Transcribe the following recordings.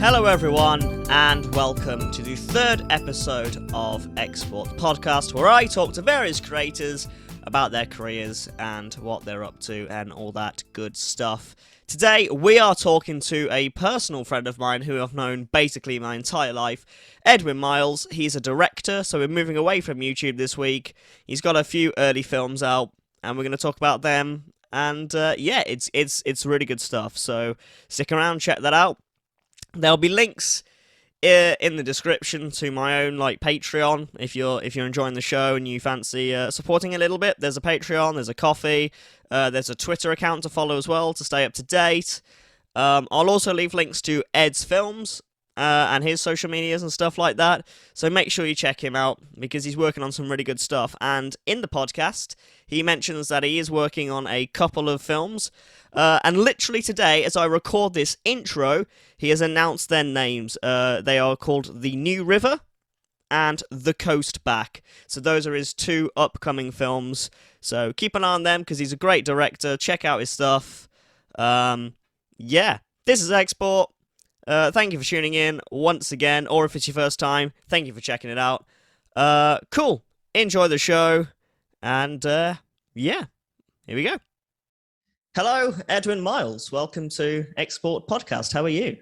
Hello everyone, and welcome to the third episode of Export Podcast, where I talk to various creators about their careers and what they're up to and all that good stuff. Today we are talking to a personal friend of mine who I've known basically my entire life, Edwin Miles. He's a director, so we're moving away from YouTube this week. He's got a few early films out, and we're going to talk about them. And it's really good stuff. So stick around, check that out. There'll be links in the description to my own Patreon if you're enjoying the show and you fancy supporting a little bit. There's a Patreon, there's a Coffee, there's a Twitter account to follow as well to stay up to date. I'll also leave links to Ed's films and his social medias and stuff like that. So make sure you check him out because he's working on some really good stuff. And in the podcast, he mentions that he is working on a couple of films. And literally today, as I record this intro, he has announced their names. They are called The New River and The Coast Back. So those are his two upcoming films. So keep an eye on them because he's a great director. Check out his stuff. This is Export. Thank you for tuning in once again, or if it's your first time, thank you for checking it out. Cool. Enjoy the show. And here we go. Hello, Edwin Miles. Welcome to Export Podcast. How are you?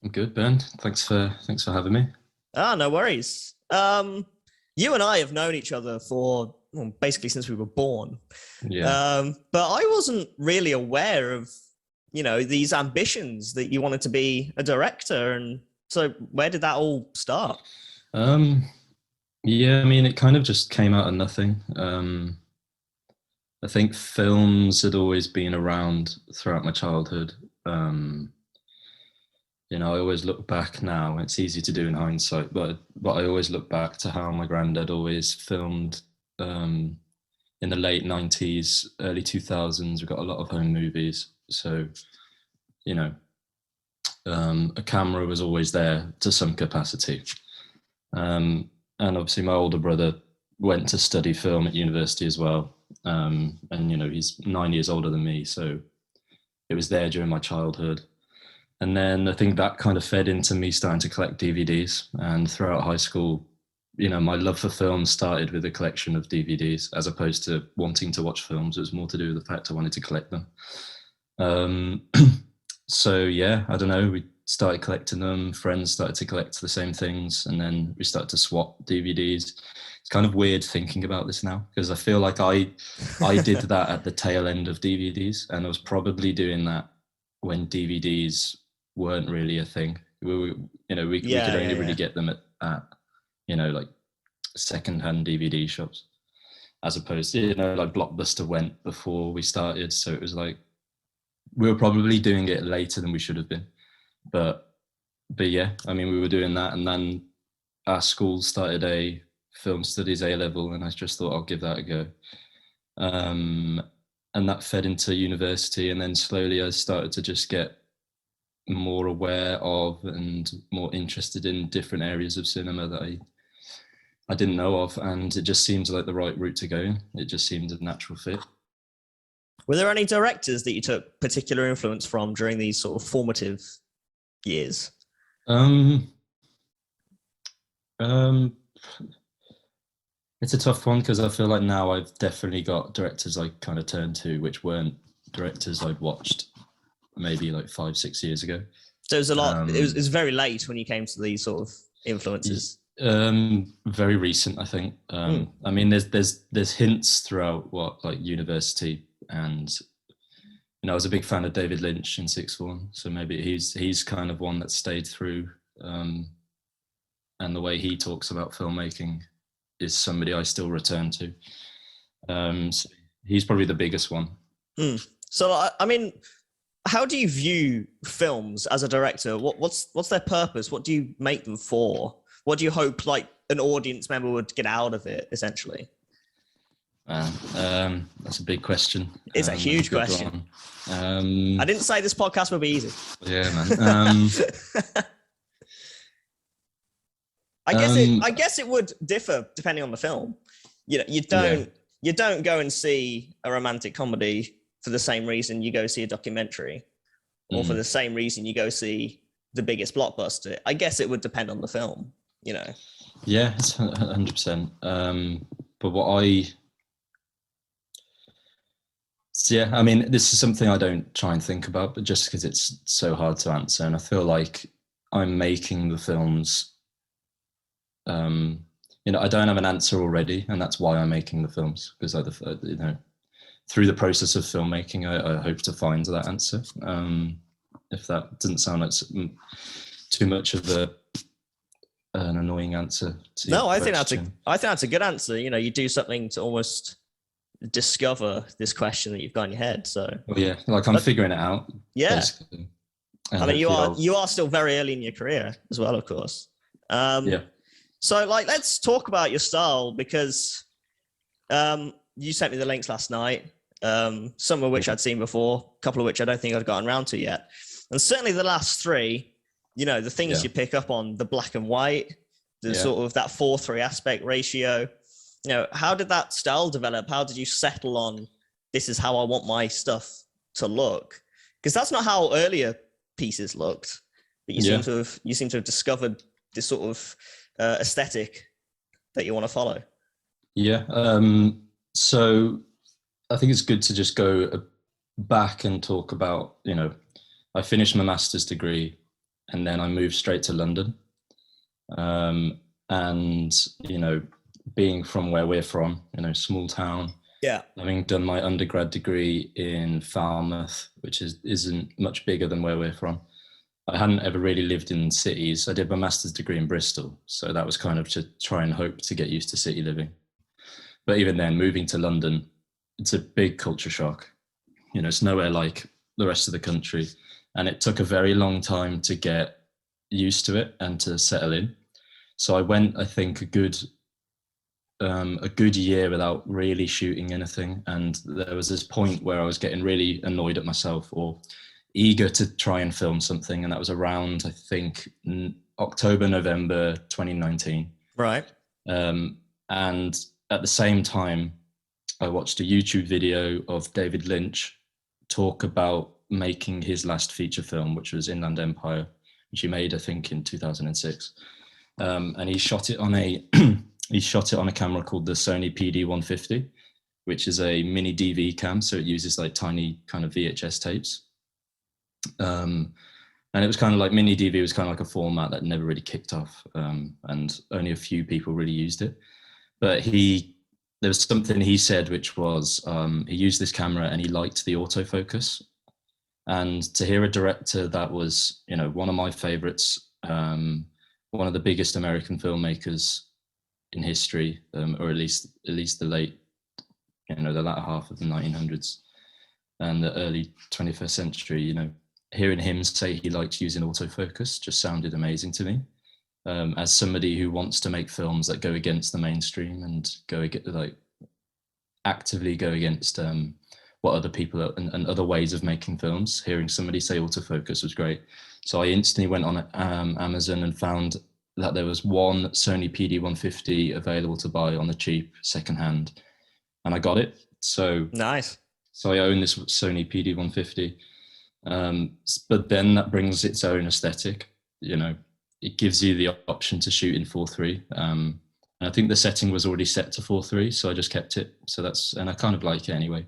I'm good, Ben. Thanks for having me. No worries. You and I have known each other for basically since we were born. Yeah. But I wasn't really aware of, these ambitions that you wanted to be a director. And so where did that all start? It kind of just came out of nothing. I think films had always been around throughout my childhood. I always look back now. It's easy to do in hindsight, but I always look back to how my granddad always filmed in the late 90s, early 2000s. We got a lot of home movies. So, a camera was always there to some capacity. And obviously my older brother went to study film at university as well. He's 9 years older than me, so it was there during my childhood. And then I think that kind of fed into me starting to collect DVDs. And throughout high school, my love for films started with a collection of DVDs as opposed to wanting to watch films. It was more to do with the fact I wanted to collect them. I don't know, we started collecting them. Friends started to collect the same things, and then we started to swap DVDs. It's kind of weird thinking about this now because I feel like I did that at the tail end of DVDs, and I was probably doing that when DVDs weren't really a thing. We could only really get them at secondhand DVD shops, as opposed to Blockbuster went before we started. So it was like we were probably doing it later than we should have been, but yeah, we were doing that, and then our school started a film studies A-level, and I just thought I'll give that a go. And that fed into university, and then slowly I started to just get more aware of and more interested in different areas of cinema that I didn't know of, and it just seems like the right route to go in. It just seemed a natural fit. Were there any directors that you took particular influence from during these sort of formative years? It's a tough one because I feel like now I've definitely got directors I kind of turned to, which weren't directors I'd watched maybe 5-6 years ago. So it was a lot. It was very late when you came to these sort of influences. Very recent, I think. There's hints throughout university, and I was a big fan of David Lynch in sixth form, so maybe he's kind of one that stayed through, and the way he talks about filmmaking is somebody I still return to. So he's probably the biggest one. So how do you view films as a director? What's their purpose? What do you make them for? What do you hope an audience member would get out of it, essentially? That's a big question. It's a huge question. I didn't say this podcast would be easy. Yeah, man. I guess it would differ depending on the film. You don't go and see a romantic comedy for the same reason you go see a documentary, or for the same reason you go see the biggest blockbuster? I guess it would depend on the film, you know. Yeah, it's 100%. But yeah, I mean, this is something I don't try and think about, but just because it's so hard to answer, and I feel like I'm making the films. I don't have an answer already, and that's why I'm making the films, because through the process of filmmaking, I hope to find that answer. If that doesn't sound like too much of an annoying answer to No, your I think question. that's a good answer. You know, you do something to almost discover this question that you've got in your head. So, Well, yeah, like I'm figuring it out, yeah. basically. And I mean, you hopefully are still very early in your career as well, of course. yeah. So, like, let's talk about your style, because you sent me the links last night. Some of which I'd seen before, a couple of which I don't think I'd gotten around to yet, and certainly the last three. You know, the things you pick up on, the black and white, the sort of that 4:3 aspect ratio. You know, how did that style develop? How did you settle on this is how I want my stuff to look? Because that's not how earlier pieces looked. But you seem to have discovered this sort of aesthetic that you want to follow. Yeah. So I think it's good to just go back and talk about, I finished my master's degree and then I moved straight to London. And, being from where we're from, small town. Yeah. Having done my undergrad degree in Falmouth, which isn't much bigger than where we're from. I hadn't ever really lived in cities. I did my master's degree in Bristol. So that was kind of to try and hope to get used to city living. But even then, moving to London, it's a big culture shock. It's nowhere like the rest of the country. And it took a very long time to get used to it and to settle in. So I went, I think, a good year without really shooting anything. And there was this point where I was getting really annoyed at myself or eager to try and film something. And that was around, I think, October, November 2019. Right. And at the same time, I watched a YouTube video of David Lynch talk about making his last feature film, which was Inland Empire, which he made, I think, in 2006. And he shot it on a camera called the Sony PD-150, which is a mini DV cam. So it uses like tiny kind of VHS tapes. And it was kind of like mini DV was kind of like a format that never really kicked off. And only a few people really used it. But there was something he said, which was he used this camera and he liked the autofocus. And to hear a director that was, one of my favorites, one of the biggest American filmmakers in history, or at least the late, the latter half of the 1900s and the early 21st century, hearing him say he liked using autofocus just sounded amazing to me. As somebody who wants to make films that go against the mainstream and actively go against what other people are, and other ways of making films, hearing somebody say autofocus was great. So I instantly went on Amazon and found that there was one Sony PD-150 available to buy on the cheap secondhand, and I got it. So nice. So I own this Sony PD-150, but then that brings its own aesthetic. It gives you the option to shoot in 4:3. And I think the setting was already set to 4:3, so I just kept it. And I kind of like it anyway.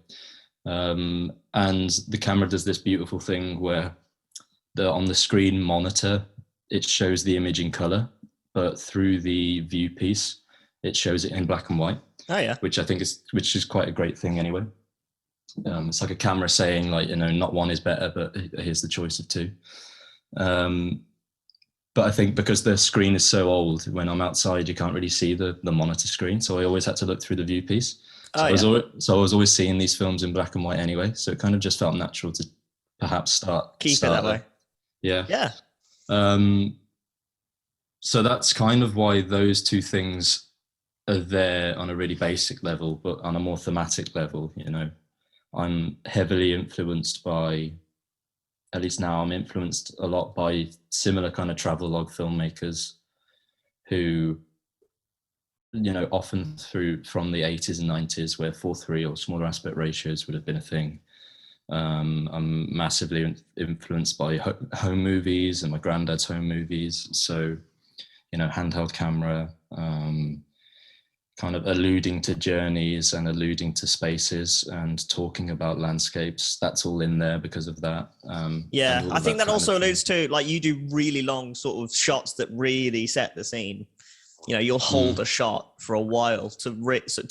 And the camera does this beautiful thing where on the screen monitor, it shows the image in color, but through the view piece, it shows it in black and white. Oh yeah. Which I think is quite a great thing anyway. It's like a camera saying not one is better, but here's the choice of two. But I think because the screen is so old, when I'm outside, you can't really see the monitor screen. So I always had to look through the view piece. So I was always seeing these films in black and white anyway. So it kind of just felt natural to perhaps keep it that way. Yeah. Yeah. So that's kind of why those two things are there on a really basic level, but on a more thematic level, I'm heavily influenced by, at least now I'm influenced a lot by similar kind of travelogue filmmakers who, often from the 80s and 90s where 4:3 or smaller aspect ratios would have been a thing. I'm massively influenced by home movies and my granddad's home movies. So, handheld camera, kind of alluding to journeys and alluding to spaces and talking about landscapes. That's all in there because of that. Yeah, I think that also alludes to, like, you do really long sort of shots that really set the scene. You'll hold a shot for a while to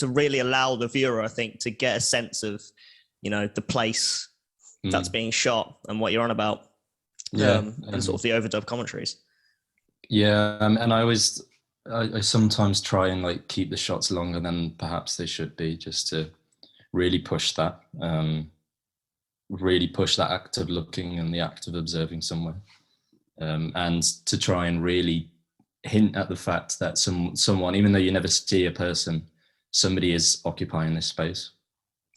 really allow the viewer, I think, to get a sense of, the place that's being shot and what you're on about. And sort of the overdub commentaries. Yeah, and I sometimes try and like keep the shots longer than perhaps they should be, just to really push that act of looking and the act of observing somewhere, and to try and really hint at the fact that someone, even though you never see a person, somebody is occupying this space.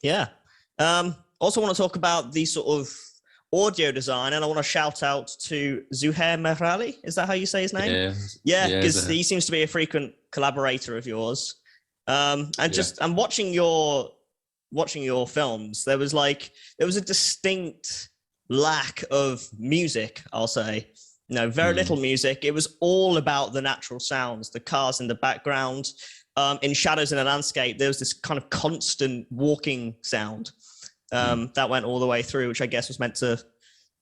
Yeah. Also want to talk about the sort of audio design, and I want to shout out to Zuhair Merali. Is that how you say his name? Yeah, because he seems to be a frequent collaborator of yours. And watching your films, there was a distinct lack of music, I'll say. Very little music. It was all about the natural sounds, the cars in the background. In Shadows in a Landscape, there was this kind of constant walking sound that went all the way through, which I guess was meant to,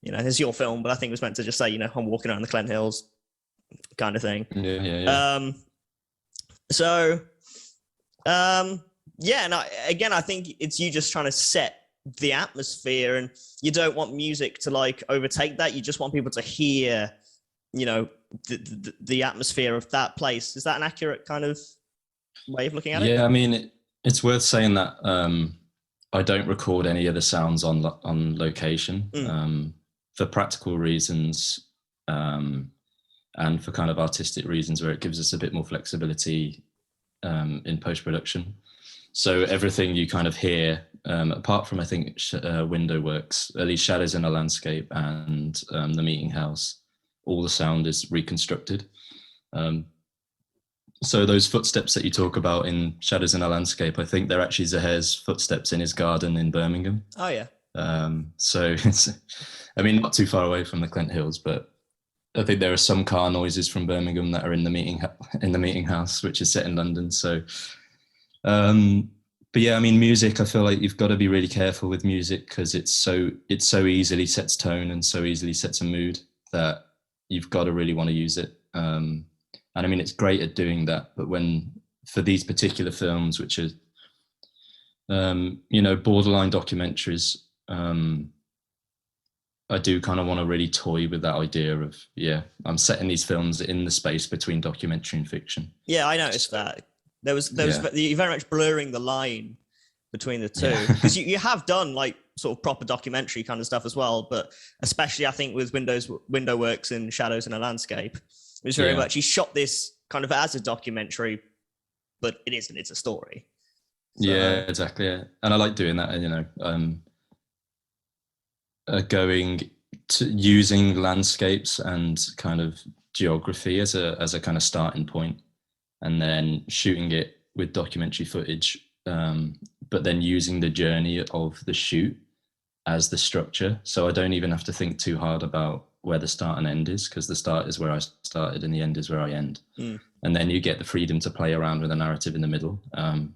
it's your film, but I think it was meant to just say, I'm walking around the Clent Hills kind of thing. Yeah. And I think it's you just trying to set the atmosphere, and you don't want music to like overtake that. You just want people to hear, the atmosphere of that place. Is that an accurate kind of way of looking at it? Yeah, I mean, it's worth saying that I don't record any of the sounds on location for practical reasons, and for kind of artistic reasons, where it gives us a bit more flexibility in post-production. So everything you kind of hear, apart from, I think, Window Works, at least Shadows in a Landscape and The Meeting House, all the sound is reconstructed. So those footsteps that you talk about in Shadows in a Landscape, I think they're actually Zuhair's footsteps in his garden in Birmingham. Oh, yeah. So it's, not too far away from the Clent Hills, but I think there are some car noises from Birmingham that are in the meeting house, which is set in London. So, but yeah, music, I feel like you've got to be really careful with music, because it so easily sets tone and so easily sets a mood that you've got to really want to use it. And it's great at doing that, but for these particular films, which are, borderline documentaries, I do kind of want to really toy with that idea of, I'm setting these films in the space between documentary and fiction. Yeah, I noticed that. There was you're very much blurring the line between the two, because you have done like sort of proper documentary kind of stuff as well, but especially I think with Window Works and Shadows in a Landscape, it was very much, he shot this kind of as a documentary, but it isn't, it's a story. So, yeah, exactly. Yeah. And I like doing that, going to using landscapes and kind of geography as a kind of starting point, and then shooting it with documentary footage, but then using the journey of the shoot as the structure. So I don't even have to think too hard about where the start and end is, because the start is where I started and the end is where I end. And then you get the freedom to play around with a narrative in the middle. And,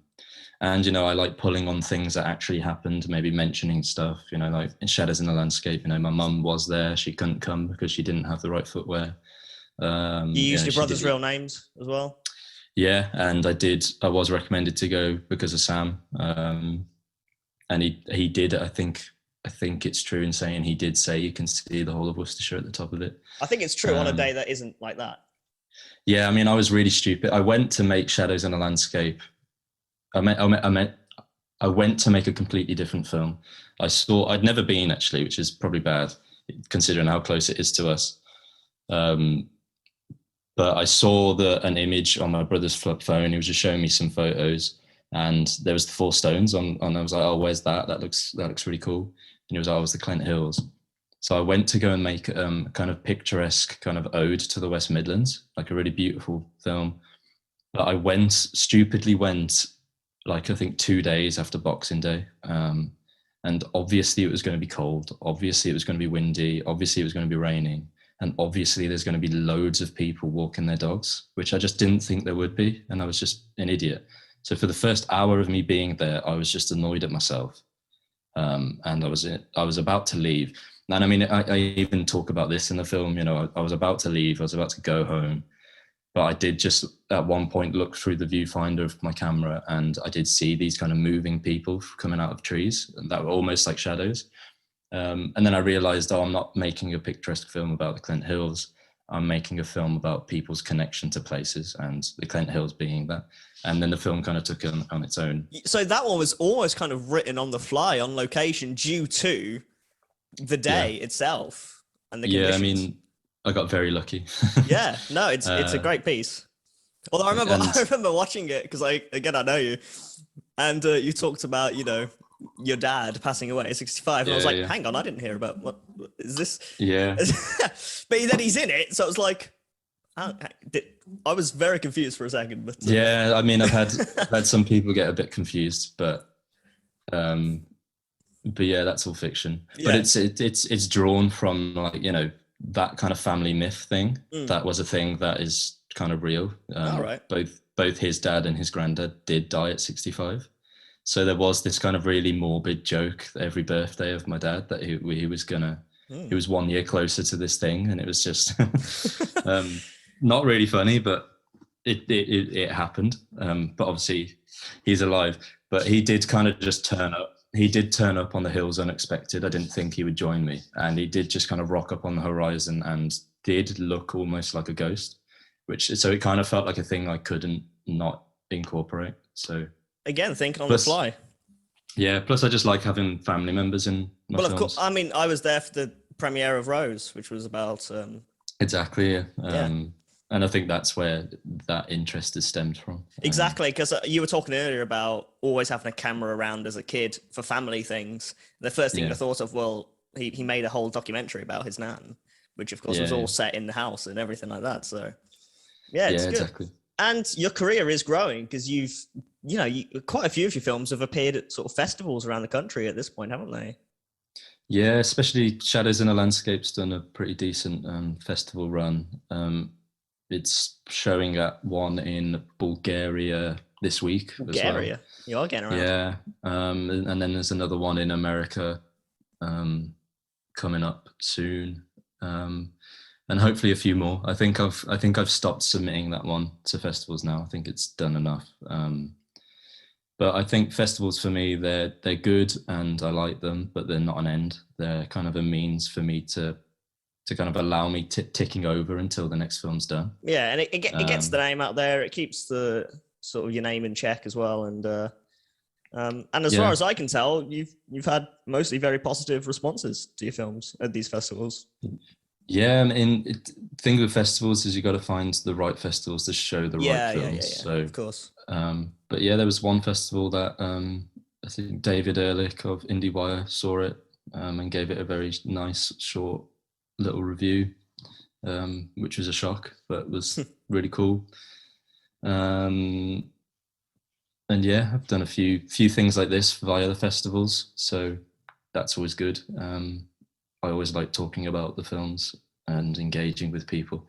I like pulling on things that actually happened, maybe mentioning stuff, like in Shadows in the Landscape, my mum was there. She couldn't come because she didn't have the right footwear. You used your brother's real names as well? Yeah, and I was recommended to go because of Sam. And he did, I think it's true in saying he did say you can see the whole of Worcestershire at the top of it. I think it's true on a day that isn't like that. Yeah, I was really stupid. I went to make Shadows in a Landscape. I went to make a completely different film. I'd never been, actually, which is probably bad considering how close it is to us. But I saw an image on my brother's flip phone. He was just showing me some photos, and there was the Four Stones on. I was like, "Oh, where's that? That looks really cool." And he was like, "Oh, it was the Clent Hills." So I went to go and make a kind of picturesque kind of ode to the West Midlands, like a really beautiful film. But I stupidly went, like I think 2 days after Boxing Day, and And obviously it was going to be cold. Obviously it was going to be windy. Obviously it was going to be raining. And obviously there's going to be loads of people walking their dogs, which I just didn't think there would be. And I was just an idiot. So for the first hour of me being there, I was just annoyed at myself. And I was about to leave. And I mean, I even talk about this in the film, you know, I was about to leave. I was about to go home. But I did just at one point look through the viewfinder of my camera, and I did see these kind of moving people coming out of trees that were almost like shadows. And then I realized, I'm not making a picturesque film about the Clint Hills. I'm making a film about people's connection to places, and the Clint Hills being that. And then the film kind of took it on its own. So that one was almost kind of written on the fly, on location, due to the day itself and the conditions. I mean, I got very lucky. Yeah, no, it's a great piece. Although I remember watching it because I know you, and you talked about, you know, your dad passing away at 65, and I was like, hang on, I didn't hear about what is this? Yeah. But then he's in it, so I was like, I was very confused for a second. But yeah, I mean, I've had some people get a bit confused, but yeah, that's all fiction. But it's drawn from, like, you know, that kind of family myth thing. That was a thing that is kind of real. All right. Both his dad and his granddad did die at 65. So there was this kind of really morbid joke every birthday of my dad that he was 1 year closer to this thing, and it was just not really funny, but it happened. But obviously he's alive. But he did kind of just turn up. He did turn up on the hills unexpected. I didn't think he would join me, and he did just kind of rock up on the horizon and did look almost like a ghost, so it kind of felt like a thing I couldn't not incorporate. So again, thinking on the fly. Yeah, plus I just like having family members in my films. Of course, I mean, I was there for the premiere of Rose, which was about exactly, yeah. And I think that's where that interest has stemmed from. Exactly, because you were talking earlier about always having a camera around as a kid for family things. The first thing I thought of, well, he made a whole documentary about his nan, which of course was all set in the house and everything like that. So it's good. Exactly. And your career is growing because quite a few of your films have appeared at sort of festivals around the country at this point, haven't they? Yeah, especially Shadows in a Landscape's done a pretty decent festival run. It's showing at one in Bulgaria this week. Bulgaria, as well. You are getting around. Yeah, and then there's another one in America coming up soon, and hopefully a few more. I think I've stopped submitting that one to festivals now. I think it's done enough. But I think festivals for me, they're good and I like them, but they're not an end. They're kind of a means for me to kind of allow me ticking over until the next film's done. Yeah, and it gets the name out there. It keeps the sort of your name in check as well. And as far as I can tell, you've had mostly very positive responses to your films at these festivals. Yeah, the thing with festivals is you got to find the right festivals to show the right films. Yeah, so, of course. But yeah, there was one festival that I think David Ehrlich of IndieWire saw it and gave it a very nice, short little review, which was a shock, but was really cool. And yeah, I've done a few things like this via the festivals, so that's always good. I always like talking about the films and engaging with people,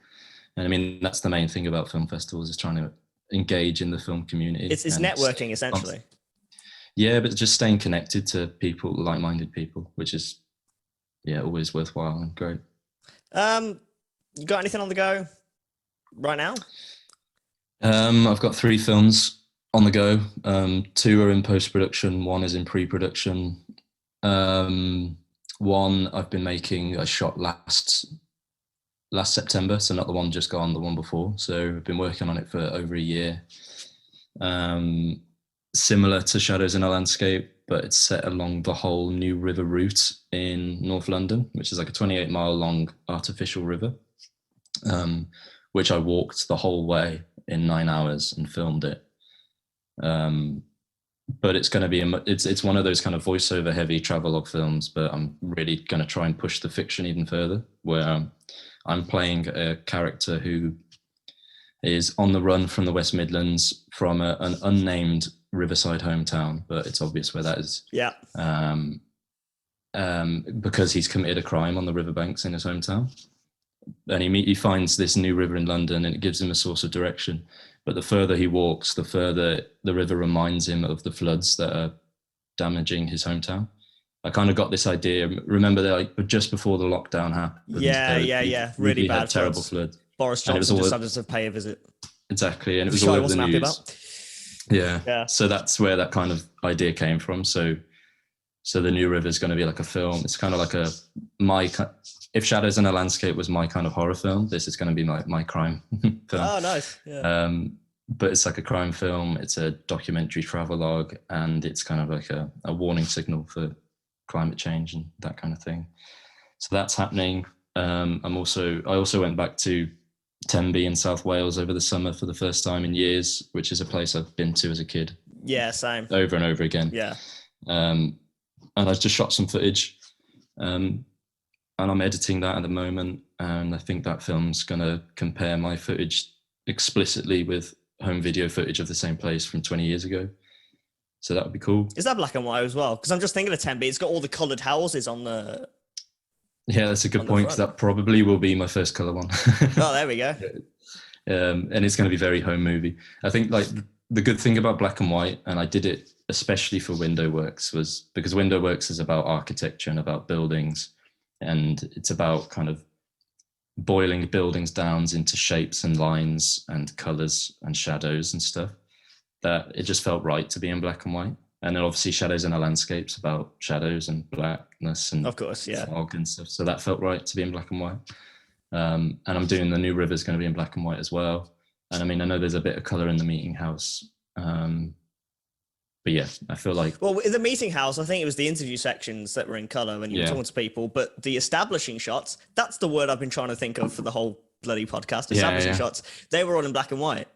and I mean that's the main thing about film festivals, is trying to engage in the film community. It's networking essentially. Yeah, but just staying connected to people, like-minded people, which is always worthwhile and great. You got anything on the go right now? I've got 3 films on the go. 2 are in post-production, 1 is in pre-production. 1 I've been making, I shot last September, so not the one just gone, the one before. So I've been working on it for over a year. Similar to Shadows in a Landscape, but it's set along the whole New River route in North London, which is like a 28-mile long artificial river, which I walked the whole way in 9 hours and filmed it. But it's going to be it's one of those kind of voiceover heavy travelogue films, but I'm really going to try and push the fiction even further, where I'm playing a character who is on the run from the West Midlands from an unnamed riverside hometown, but it's obvious where that is. Yeah. because he's committed a crime on the riverbanks in his hometown. And he finds this new river in London, and it gives him a source of direction. But the further he walks, the further the river reminds him of the floods that are damaging his hometown. I kind of got this idea. Remember that, like, just before the lockdown happened. Yeah. Really bad, terrible floods. Boris Johnson decided to pay a visit. Exactly, and it was all over the news. Yeah. So that's where that kind of idea came from. So the new river is going to be like a film. It's kind of like if Shadows in a Landscape was my kind of horror film, this is going to be my crime film. Oh, nice. Yeah. But it's like a crime film. It's a documentary travelogue, and it's kind of like a warning signal for climate change and that kind of thing. So that's happening. I also went back to Tenby in South Wales over the summer for the first time in years, which is a place I've been to as a kid. Yeah, same. Over and over again. Yeah. And I just shot some footage, and I'm editing that at the moment. And I think that film's going to compare my footage explicitly with home video footage of the same place from 20 years ago. So that would be cool. Is that black and white as well? Because I'm just thinking of Tenby. It's got all the coloured houses on the... Yeah, that's a good point. That probably will be my first colour one. Oh, there we go. And it's going to be very home movie. I think like the good thing about black and white, and I did it especially for Window Works, was because Window Works is about architecture and about buildings, and it's about kind of boiling buildings down into shapes and lines and colours and shadows and stuff, that it just felt right to be in black and white. And then obviously Shadows in a Landscape's about shadows and blackness and of course, yeah, fog and stuff. So that felt right to be in black and white. And I'm doing the New River's going to be in black and white as well. And I mean, I know there's a bit of colour in the Meeting House. But yeah, I feel like... Well, in the Meeting House, I think it was the interview sections that were in colour when you were talking to people, but the establishing shots, that's the word I've been trying to think of for the whole bloody podcast, establishing shots, they were all in black and white.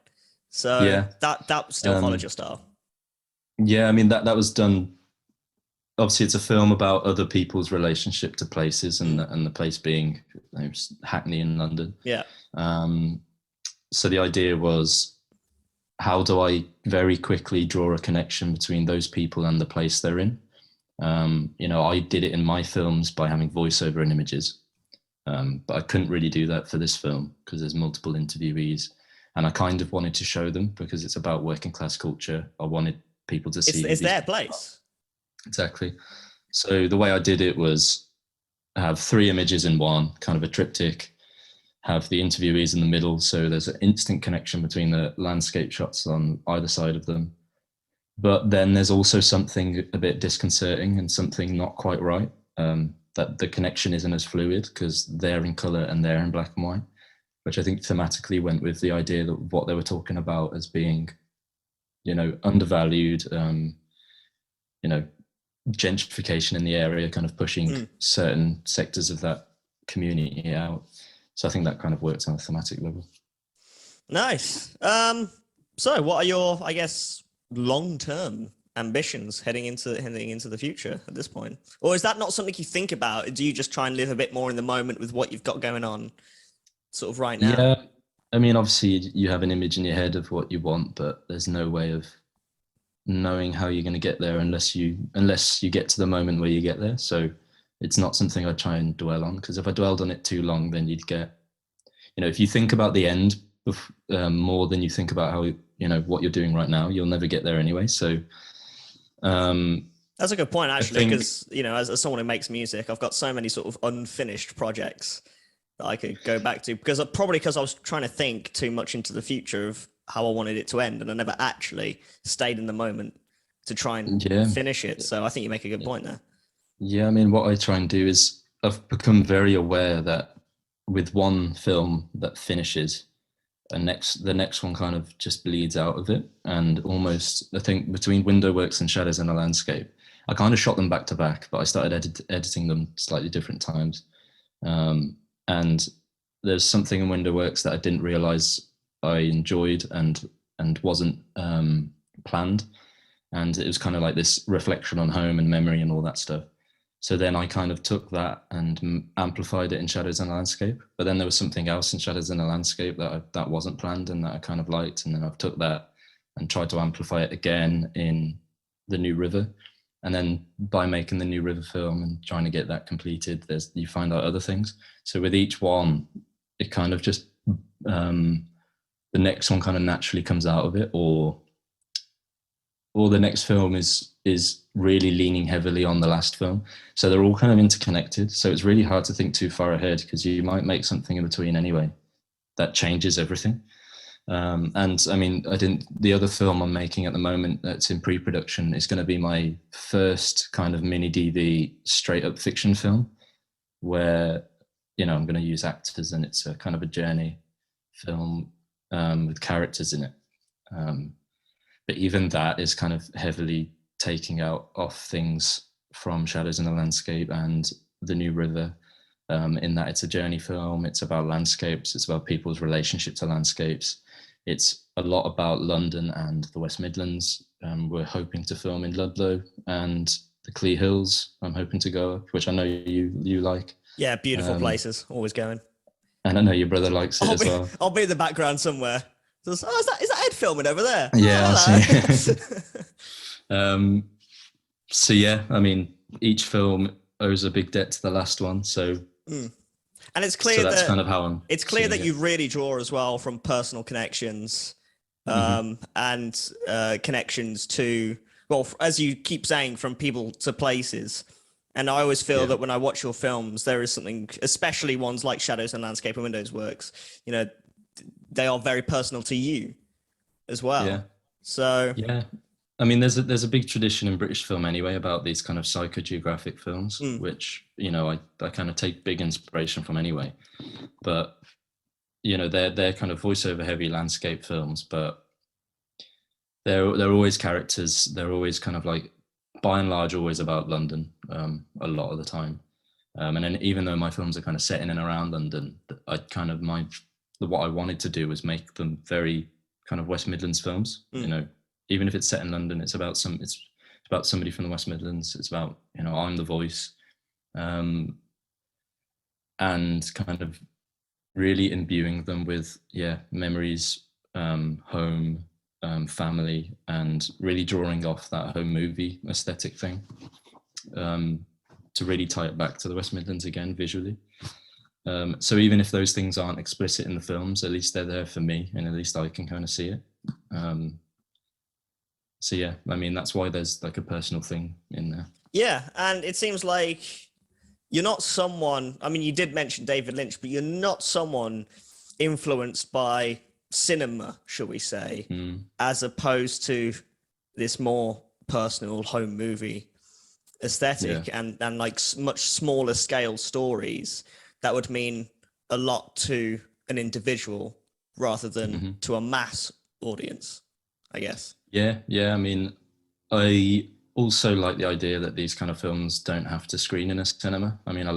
So that still followed your style. Yeah, I mean, that was done... Obviously, it's a film about other people's relationship to places, and the place being Hackney in London. Yeah. So the idea was, how do I very quickly draw a connection between those people and the place they're in? I did it in my films by having voiceover and images, but I couldn't really do that for this film because there's multiple interviewees, and I kind of wanted to show them because it's about working class culture. I wanted people to see. It's their place. Exactly. So the way I did it was have 3 images in one, kind of a triptych, have the interviewees in the middle, so there's an instant connection between the landscape shots on either side of them. But then there's also something a bit disconcerting and something not quite right, that the connection isn't as fluid because they're in colour and they're in black and white, which I think thematically went with the idea that what they were talking about as being, undervalued, gentrification in the area, kind of pushing certain sectors of that community out. So I think that kind of works on a thematic level. Nice. So what are your, I guess, long-term ambitions heading into the future at this point? Or is that not something you think about? Do you just try and live a bit more in the moment with what you've got going on sort of right now? Yeah. I mean, obviously you have an image in your head of what you want, but there's no way of knowing how you're going to get there unless you get to the moment where you get there. So it's not something I try and dwell on, because if I dwelled on it too long, then you'd get, if you think about the end more than you think about how, what you're doing right now, you'll never get there anyway. So that's a good point, actually, because, as someone who makes music, I've got so many sort of unfinished projects that I could go back to, because I was trying to think too much into the future of how I wanted it to end, and I never actually stayed in the moment to try and finish it. So I think you make a good point there. Yeah, I mean, what I try and do is I've become very aware that with one film that finishes, the next one kind of just bleeds out of it. And almost, I think between Window Works and Shadows in a Landscape, I kind of shot them back to back, but I started editing them slightly different times. And there's something in Window Works that I didn't realize I enjoyed and wasn't planned. And it was kind of like this reflection on home and memory and all that stuff. So then I kind of took that and amplified it in Shadows in a Landscape. But then there was something else in Shadows in a Landscape that wasn't planned and that I kind of liked. And then I've took that and tried to amplify it again in The New River. And then by making the New River film and trying to get that completed, you find out other things. So with each one, it kind of just the next one kind of naturally comes out of it, or the next film is really leaning heavily on the last film. So they're all kind of interconnected. So it's really hard to think too far ahead, because you might make something in between anyway that changes everything. And I mean, the other film I'm making at the moment that's in pre-production is going to be my first kind of mini DV straight up fiction film, where, you know, I'm going to use actors, and it's a kind of a journey film with characters in it. But even that is kind of heavily taking off things from Shadows in the Landscape and the New River, in that it's a journey film. It's about landscapes. It's about people's relationship to landscapes. It's a lot about London and the West Midlands. We're hoping to film in Ludlow and the Clee Hills. I'm hoping to go up, which I know you like. Yeah, beautiful places. Always going. And I know your brother likes it as well. I'll be in the background somewhere. Is that Ed filming over there? Yeah, I'll see. So yeah, I mean, each film owes a big debt to the last one. So, and it's clear that's kind of how it's clear that you really draw as well from personal connections, and connections to, well, as you keep saying, from people to places. And I always feel that when I watch your films, there is something, especially ones like Shadows and Landscape and Windows Works, you know, they are very personal to you as well. Yeah. So yeah, I mean, there's a big tradition in British film anyway about these kind of psychogeographic films, which, you know, I kind of take big inspiration from anyway. But, you know, they're kind of voiceover heavy landscape films, but they're always characters. They're always kind of like, by and large, always about London, a lot of the time. And then even though my films are kind of set in and around London, what I wanted to do was make them very kind of West Midlands films. You know, even if it's set in London, it's about somebody from the West Midlands. It's about, you know, I'm the voice, and kind of really imbuing them with memories, home, family, and really drawing off that home movie aesthetic thing, to really tie it back to the West Midlands again visually. So even if those things aren't explicit in the films, at least they're there for me, and at least I can kind of see it. So yeah, I mean, that's why there's like a personal thing in there. Yeah, and it seems like you're not someone, I mean, you did mention David Lynch, but you're not someone influenced by cinema, shall we say, as opposed to this more personal home movie aesthetic, and like much smaller scale stories that would mean a lot to an individual rather than to a mass audience, I guess. Yeah. I mean, I also like the idea that these kind of films don't have to screen in a cinema. I mean, I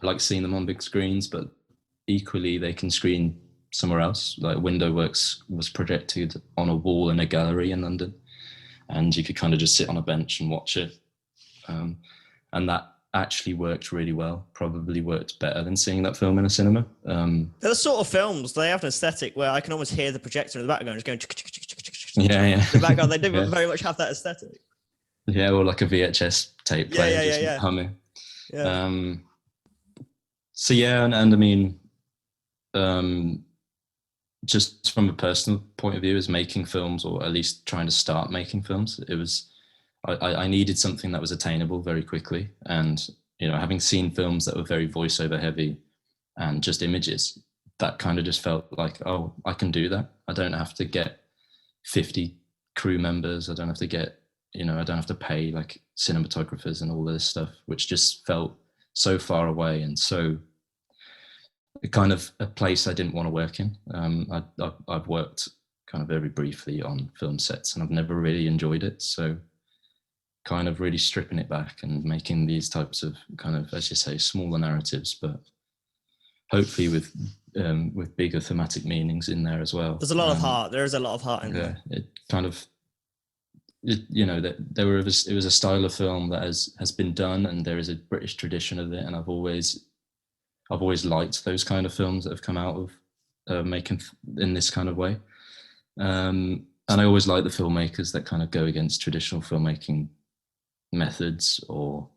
like seeing them on big screens, but equally they can screen somewhere else. Like Window Works was projected on a wall in a gallery in London, and you could kind of just sit on a bench and watch it. And that actually worked really well, probably worked better than seeing that film in a cinema. They're the sort of films, they have an aesthetic where I can almost hear the projector in the background just going yeah the background. They do very much have that aesthetic. Yeah, or like a VHS tape player humming. So yeah, and I mean, just from a personal point of view, as making films, or at least trying to start making films, it was I needed something that was attainable very quickly. And, you know, having seen films that were very voiceover heavy and just images, that kind of just felt like, oh, I can do that. I don't have to get 50 crew members. I don't have to get, you know, I don't have to pay like cinematographers and all of this stuff, which just felt so far away and so kind of a place I didn't want to work in. I've worked kind of very briefly on film sets and I've never really enjoyed it. So kind of really stripping it back and making these types of kind of, as you say, smaller narratives, but hopefully with bigger thematic meanings in there as well. There's a lot of heart. There is a lot of heart in there. It kind of, you know, that it was a style of film that has been done, and there is a British tradition of it, and I've always liked those kind of films that have come out of making in this kind of way. And I always like the filmmakers that kind of go against traditional filmmaking methods, or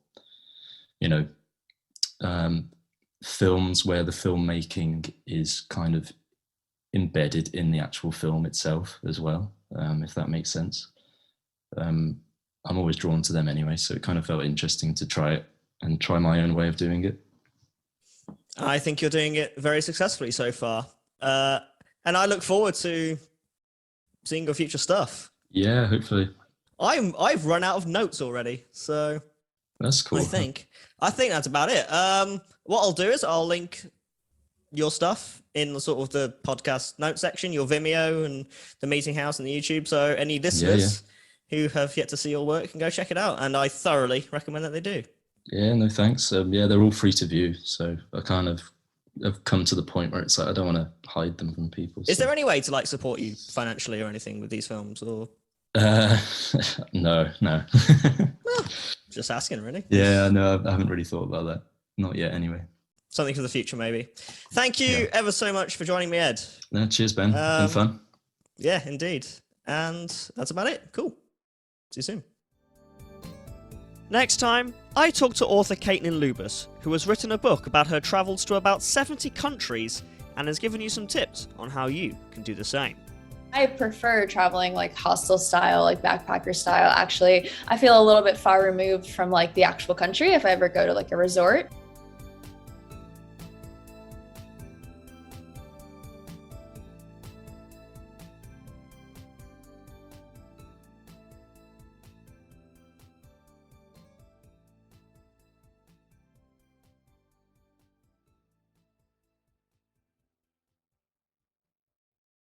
films where the filmmaking is kind of embedded in the actual film itself as well, if that makes sense. I'm always drawn to them anyway, so it kind of felt interesting to try it and try my own way of doing it. I think you're doing it very successfully so far. And I look forward to seeing your future stuff. Yeah, hopefully. I've run out of notes already, so that's cool. I think that's about it. What I'll do is I'll link your stuff in the sort of the podcast note section, your Vimeo and the Meeting House and the YouTube. So any listeners who have yet to see your work can go check it out, and I thoroughly recommend that they do. Yeah, no thanks. They're all free to view, so I kind of have come to the point where it's like I don't want to hide them from people. Is there any way to like support you financially or anything with these films, or? No. Well, just asking, really. Yeah, no, I haven't really thought about that. Not yet, anyway. Something for the future, maybe. Thank you ever so much for joining me, Ed. No, cheers, Ben. Been fun. Yeah, indeed. And that's about it. Cool. See you soon. Next time, I talk to author Caitlin Lubas, who has written a book about her travels to about 70 countries and has given you some tips on how you can do the same. I prefer traveling like hostel style, like backpacker style. Actually, I feel a little bit far removed from like the actual country if I ever go to like a resort.